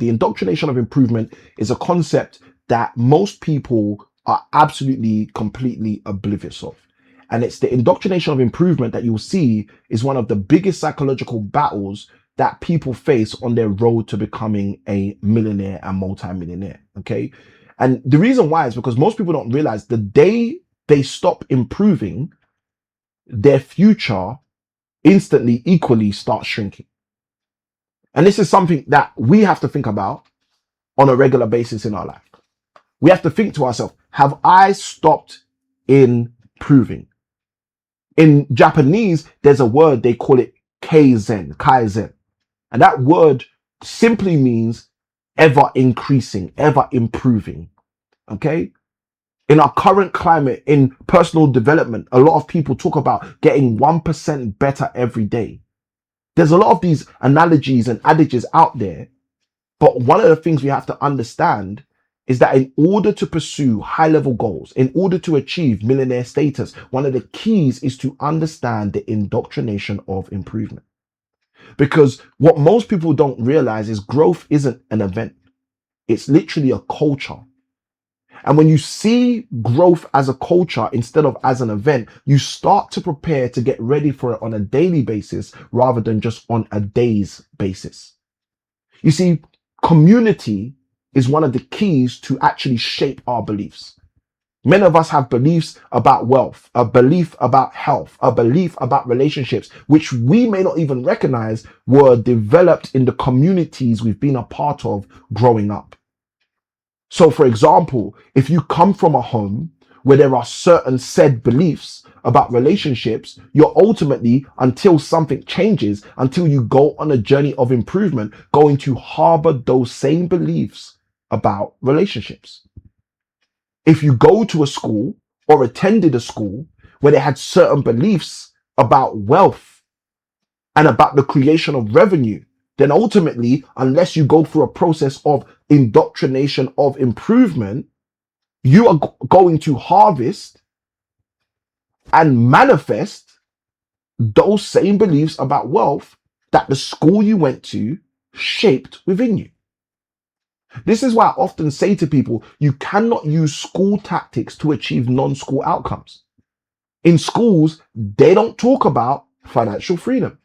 The indoctrination of improvement is a concept that most people are absolutely, completely oblivious of. And it's the indoctrination of improvement that you'll see is one of the biggest psychological battles that people face on their road to becoming a millionaire and multimillionaire. Okay. And the reason why is because most people don't realize the day they stop improving, their future instantly equally starts shrinking. And this is something that we have to think about on a regular basis in our life. We have to think to ourselves, have I stopped improving? In Japanese, there's a word, they call it kaizen. And that word simply means ever increasing, ever improving. Okay? In our current climate, in personal development, a lot of people talk about getting 1% better every day. There's a lot of these analogies and adages out there, but one of the things we have to understand is that in order to pursue high-level goals, in order to achieve millionaire status, one of the keys is to understand the indoctrination of improvement. Because what most people don't realize is growth isn't an event. It's literally a culture. And when you see growth as a culture instead of as an event, you start to prepare to get ready for it on a daily basis rather than just on a day's basis. You see, community is one of the keys to actually shape our beliefs. Many of us have beliefs about wealth, a belief about health, a belief about relationships, which we may not even recognize were developed in the communities we've been a part of growing up. So, for example, if you come from a home where there are certain said beliefs about relationships, you're ultimately, until something changes, until you go on a journey of improvement, going to harbor those same beliefs about relationships. If you go to a school or attended a school where they had certain beliefs about wealth and about the creation of revenue, then ultimately, unless you go through a process of indoctrination of improvement, you are going to harvest and manifest those same beliefs about wealth that the school you went to shaped within you. This is why I often say to people, you cannot use school tactics to achieve non-school outcomes. In schools, they don't talk about financial freedom.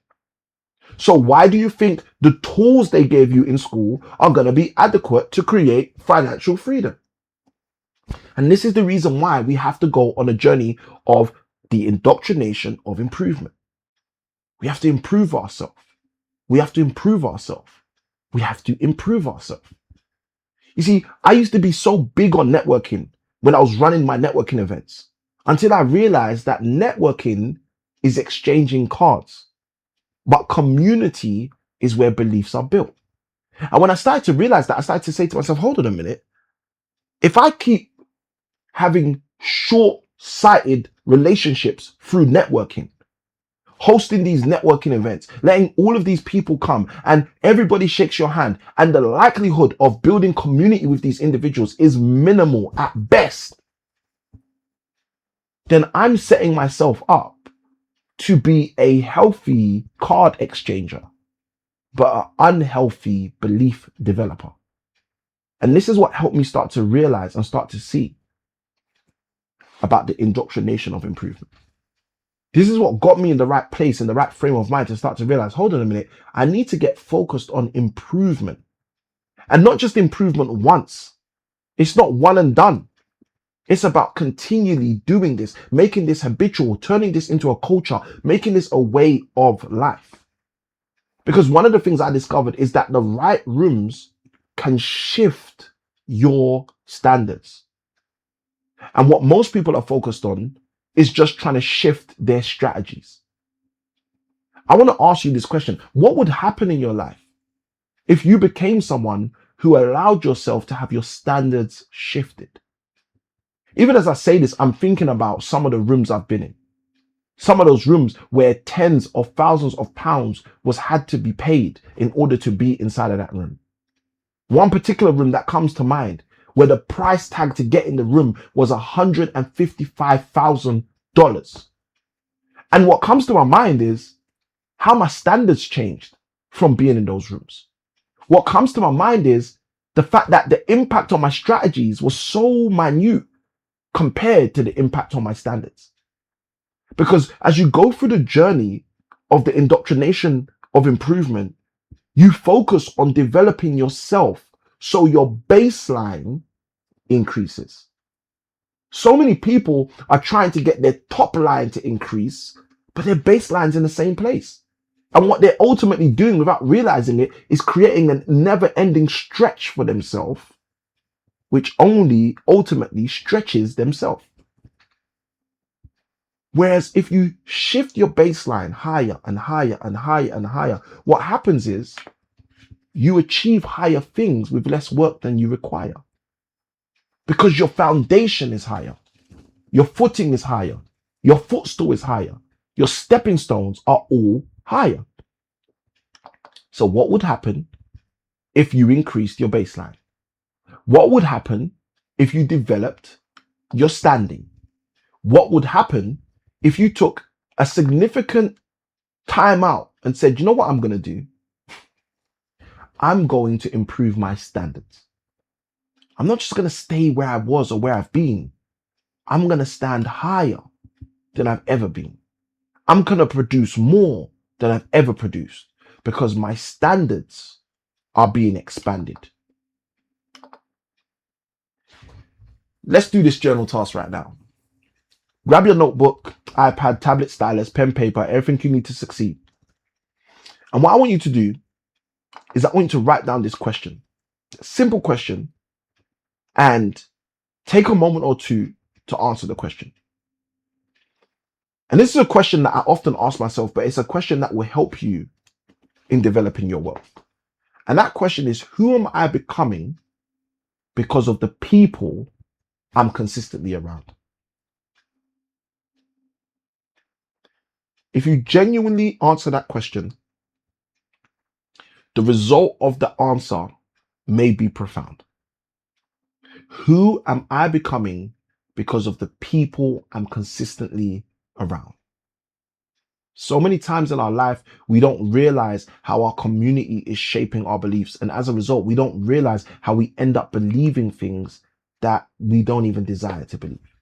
So why do you think the tools they gave you in school are going to be adequate to create financial freedom? And this is the reason why we have to go on a journey of the indoctrination of improvement. We have to improve ourselves. We have to improve ourselves. We have to improve ourselves. You see, I used to be so big on networking when I was running my networking events until I realized that networking is exchanging cards, but community is where beliefs are built. And when I started to realize that, I started to say to myself, hold on a minute. If I keep having short-sighted relationships through networking, hosting these networking events, letting all of these people come and everybody shakes your hand, and the likelihood of building community with these individuals is minimal at best, then I'm setting myself up to be a healthy card exchanger, but an unhealthy belief developer. And this is what helped me start to realize and start to see about the indoctrination of improvement. This is what got me in the right place, in the right frame of mind to start to realize, hold on a minute, I need to get focused on improvement. And not just improvement once. It's not one and done. It's about continually doing this, making this habitual, turning this into a culture, making this a way of life. Because one of the things I discovered is that the right rooms can shift your standards. And what most people are focused on is just trying to shift their strategies. I want to ask you this question. What would happen in your life if you became someone who allowed yourself to have your standards shifted? Even as I say this, I'm thinking about some of the rooms I've been in. Some of those rooms where tens of thousands of pounds had to be paid in order to be inside of that room. One particular room that comes to mind where the price tag to get in the room was $155,000. And what comes to my mind is how my standards changed from being in those rooms. What comes to my mind is the fact that the impact on my strategies was so minute compared to the impact on my standards. Because as you go through the journey of the indoctrination of improvement, you focus on developing yourself so your baseline increases. So many people are trying to get their top line to increase, but their baseline's in the same place. And what they're ultimately doing without realizing it is creating a never-ending stretch for themselves, which only ultimately stretches themselves. Whereas if you shift your baseline higher and higher and higher and higher, what happens is you achieve higher things with less work than you require. Because your foundation is higher, your footing is higher, your footstool is higher, your stepping stones are all higher. So what would happen if you increased your baseline? What would happen if you developed your standing? What would happen if you took a significant time out and said, you know what I'm going to do? I'm going to improve my standards. I'm not just going to stay where I was or where I've been. I'm going to stand higher than I've ever been. I'm going to produce more than I've ever produced because my standards are being expanded. Let's do this journal task right now. Grab your notebook, iPad, tablet, stylus, pen, paper, everything you need to succeed. And what I want you to do is I want you to write down this question, a simple question, and take a moment or two to answer the question. And this is a question that I often ask myself, but it's a question that will help you in developing your wealth. And that question is, who am I becoming because of the people I'm consistently around? If you genuinely answer that question, the result of the answer may be profound. Who am I becoming because of the people I'm consistently around? So many times in our life, we don't realize how our community is shaping our beliefs. And as a result, we don't realize how we end up believing things that we don't even desire to believe.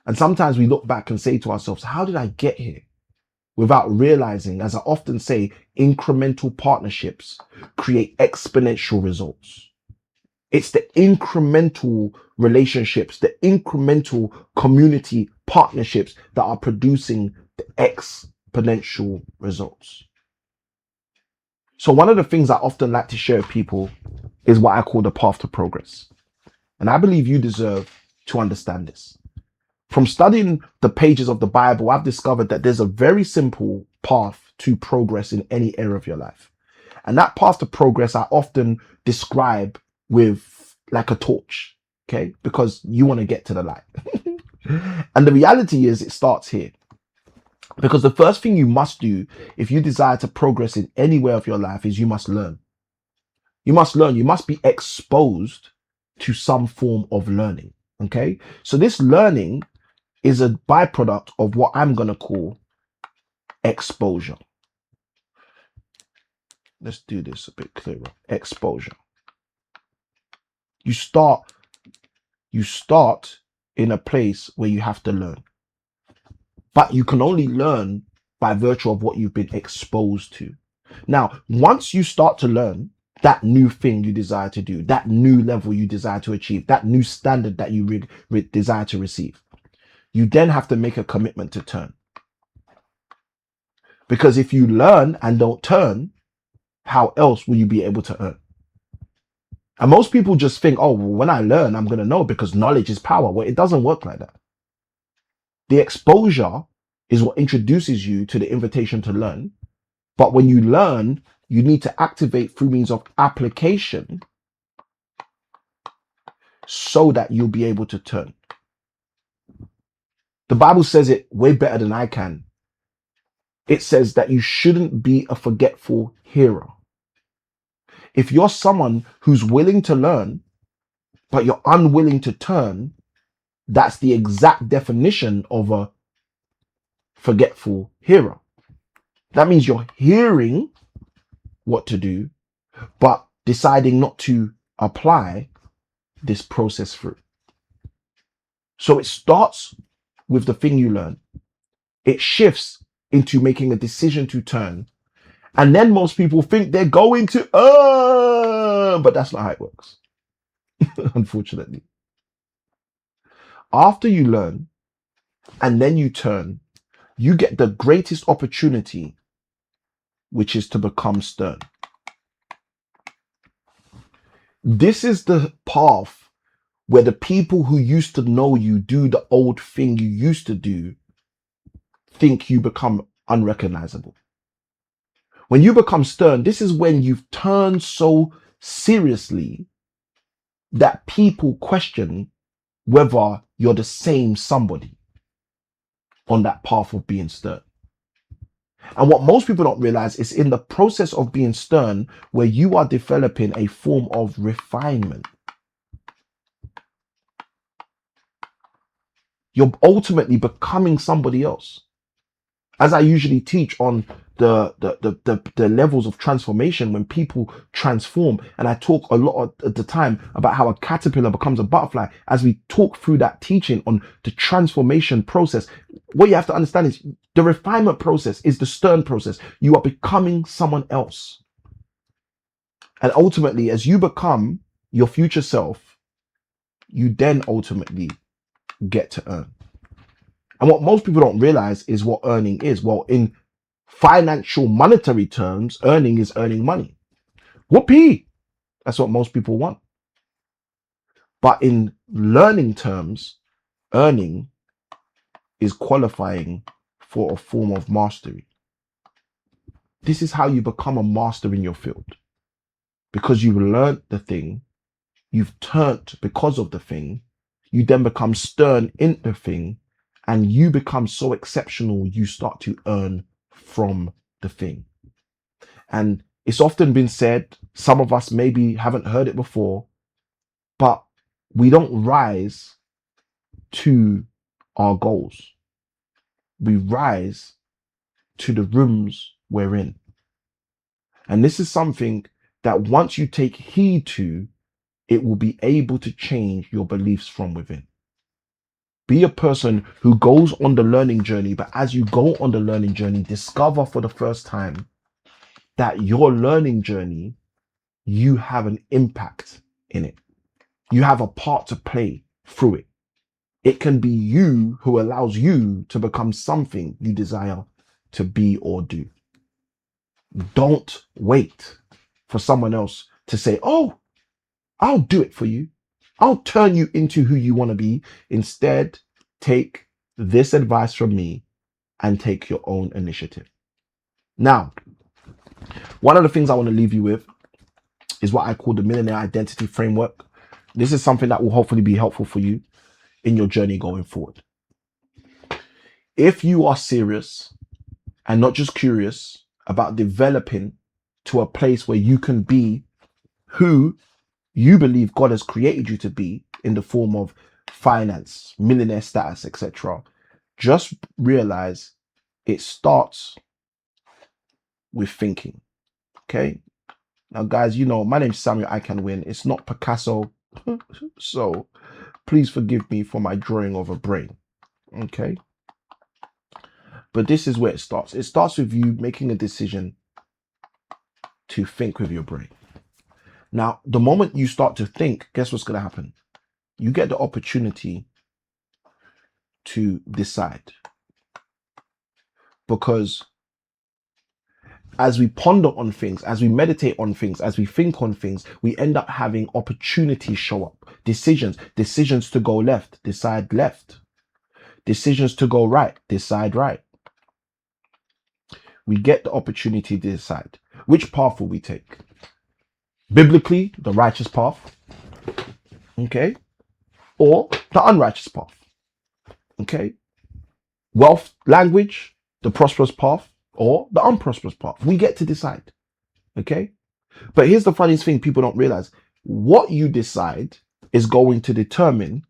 And sometimes we look back and say to ourselves, how did I get here? Without realizing, as I often say, incremental partnerships create exponential results. It's the incremental relationships, the incremental community partnerships that are producing the exponential results. So one of the things I often like to share with people is what I call the path to progress. And I believe you deserve to understand this. From studying the pages of the Bible, I've discovered that there's a very simple path to progress in any area of your life. And that path to progress I often describe with like a torch, okay? Because you want to get to the light. And the reality is it starts here. Because the first thing you must do if you desire to progress in any way of your life is you must learn. You must learn. You must be exposed to some form of learning, okay? So this learning is a byproduct of what I'm going to call exposure. Let's do this a bit clearer. Exposure. You start in a place where you have to learn. But you can only learn by virtue of what you've been exposed to. Now, once you start to learn that new thing you desire to do, that new level you desire to achieve, that new standard that you desire to receive, you then have to make a commitment to turn. Because if you learn and don't turn, how else will you be able to earn? And most people just think, oh, well, when I learn, I'm going to know because knowledge is power. Well, it doesn't work like that. The exposure is what introduces you to the invitation to learn. But when you learn, you need to activate through means of application so that you'll be able to turn. The Bible says it way better than I can. It says that you shouldn't be a forgetful hearer. If you're someone who's willing to learn, but you're unwilling to turn, that's the exact definition of a forgetful hearer. That means you're hearing what to do, but deciding not to apply this process through. So it starts with the thing you learn. It shifts into making a decision to turn. And then most people think they're going to earn, but that's not how it works, unfortunately. After you learn and then you turn, you get the greatest opportunity, which is to become stern. This is the path where the people who used to know you do the old thing you used to do think you become unrecognizable. When you become stern, this is when you've turned so seriously that people question whether you're the same somebody on that path of being stern. And what most people don't realize is in the process of being stern, where you are developing a form of refinement. You're ultimately becoming somebody else. As I usually teach on the levels of transformation when people transform, and I talk a lot at the time about how a caterpillar becomes a butterfly. As we talk through that teaching on the transformation process, what you have to understand is the refinement process is the stern process. You are becoming someone else. And ultimately, as you become your future self, you then ultimately get to earn. And what most people don't realize is what earning is. Well, in financial monetary terms, earning is earning money. Whoopee! That's what most people want. But in learning terms, earning is qualifying for a form of mastery. This is how you become a master in your field. Because you've learned the thing, you've turned because of the thing, you then become stern in the thing, and you become so exceptional, you start to earn from the thing. And it's often been said, some of us maybe haven't heard it before, but we don't rise to our goals. We rise to the rooms we're in. And this is something that once you take heed to, it will be able to change your beliefs from within. Be a person who goes on the learning journey, but as you go on the learning journey, discover for the first time that your learning journey, you have an impact in it. You have a part to play through it. It can be you who allows you to become something you desire to be or do. Don't wait for someone else to say, oh, I'll do it for you. I'll turn you into who you want to be. Instead, take this advice from me and take your own initiative. Now, one of the things I want to leave you with is what I call the Millionaire Identity Framework. This is something that will hopefully be helpful for you in your journey going forward. If you are serious and not just curious about developing to a place where you can be who you believe God has created you to be in the form of finance, millionaire status, etc., just realize it starts with thinking. Okay. Now, guys, you know, my name's Samuel ICanWin. It's not Picasso. So please forgive me for my drawing of a brain. Okay. But this is where it starts. It starts with you making a decision to think with your brain. Now, the moment you start to think, guess what's going to happen? You get the opportunity to decide. Because as we ponder on things, as we meditate on things, as we think on things, we end up having opportunities show up. Decisions to go left, decide left. Decisions to go right, decide right. We get the opportunity to decide. Which path will we take? Biblically, the righteous path, okay? Or the unrighteous path, okay? Wealth, language, the prosperous path, or the unprosperous path. We get to decide, okay? But here's the funniest thing people don't realize. What you decide is going to determine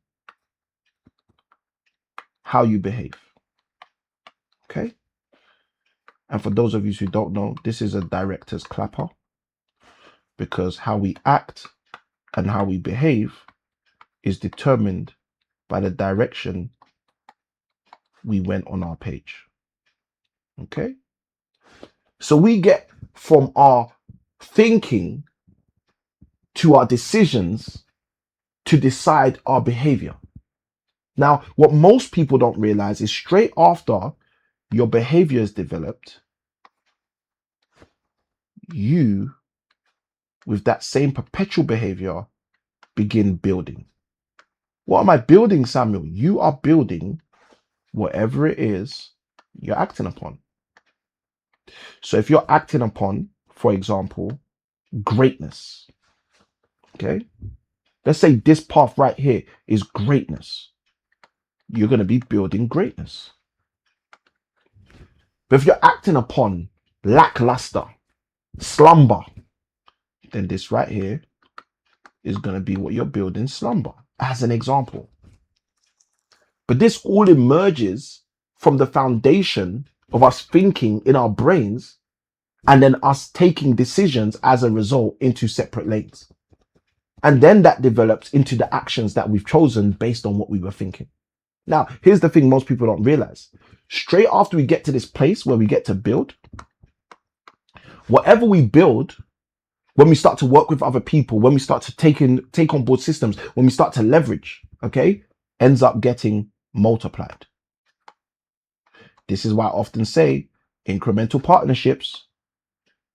how you behave, okay? And for those of you who don't know, this is a director's clapper. because how we act and how we behave is determined by the direction we went on our page. Okay? So we get from our thinking to our decisions to decide our behavior. Now, what most people don't realize is straight after your behavior is developed, you, with that same perpetual behavior, begin building. What am I building, Samuel? You are building whatever it is you're acting upon. So if you're acting upon, for example, greatness, okay? Let's say this path right here is greatness. You're going to be building greatness. But if you're acting upon lackluster, slumber, then this right here is going to be what you're building, slumber, as an example. But this all emerges from the foundation of us thinking in our brains and then us taking decisions as a result into separate lanes. And then that develops into the actions that we've chosen based on what we were thinking. Now, here's the thing most people don't realize. Straight after we get to this place where we get to build, whatever we build, when we start to work with other people, when we start to take on board systems, when we start to leverage, okay, ends up getting multiplied. This is why I often say incremental partnerships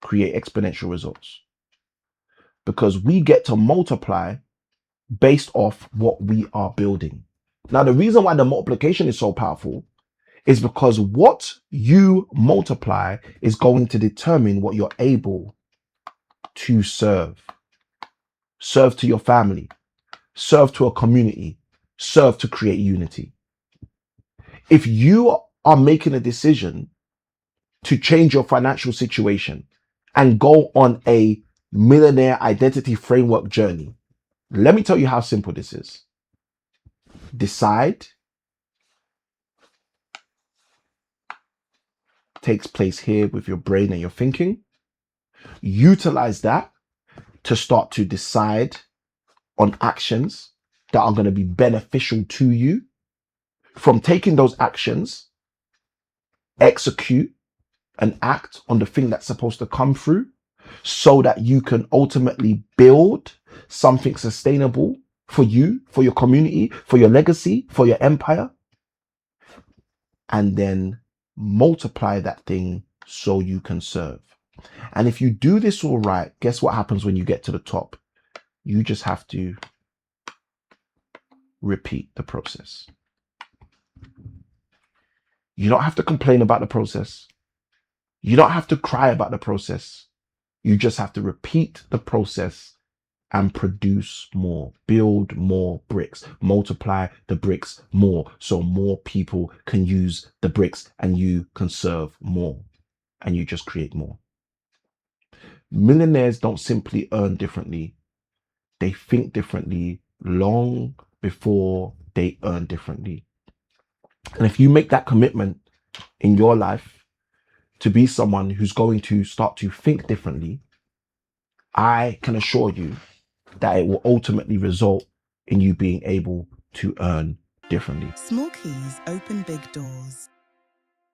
create exponential results, because we get to multiply based off what we are building. Now, the reason why the multiplication is so powerful is because what you multiply is going to determine what you're able to serve. Serve to your family, serve to a community, serve to create unity. If you are making a decision to change your financial situation and go on a millionaire identity framework journey, let me tell you how simple this is. Decide takes place here with your brain and your thinking. Utilize that to start to decide on actions that are going to be beneficial to you. From taking those actions, execute and act on the thing that's supposed to come through so that you can ultimately build something sustainable for you, for your community, for your legacy, for your empire, and then multiply that thing so you can serve. And if you do this all right, guess what happens when you get to the top? You just have to repeat the process. You don't have to complain about the process. You don't have to cry about the process. You just have to repeat the process and produce more, build more bricks, multiply the bricks more so more people can use the bricks and you can serve more and you just create more. Millionaires don't simply earn differently. They think differently long before they earn differently. And if you make that commitment in your life to be someone who's going to start to think differently, I can assure you that it will ultimately result in you being able to earn differently. Small keys open big doors.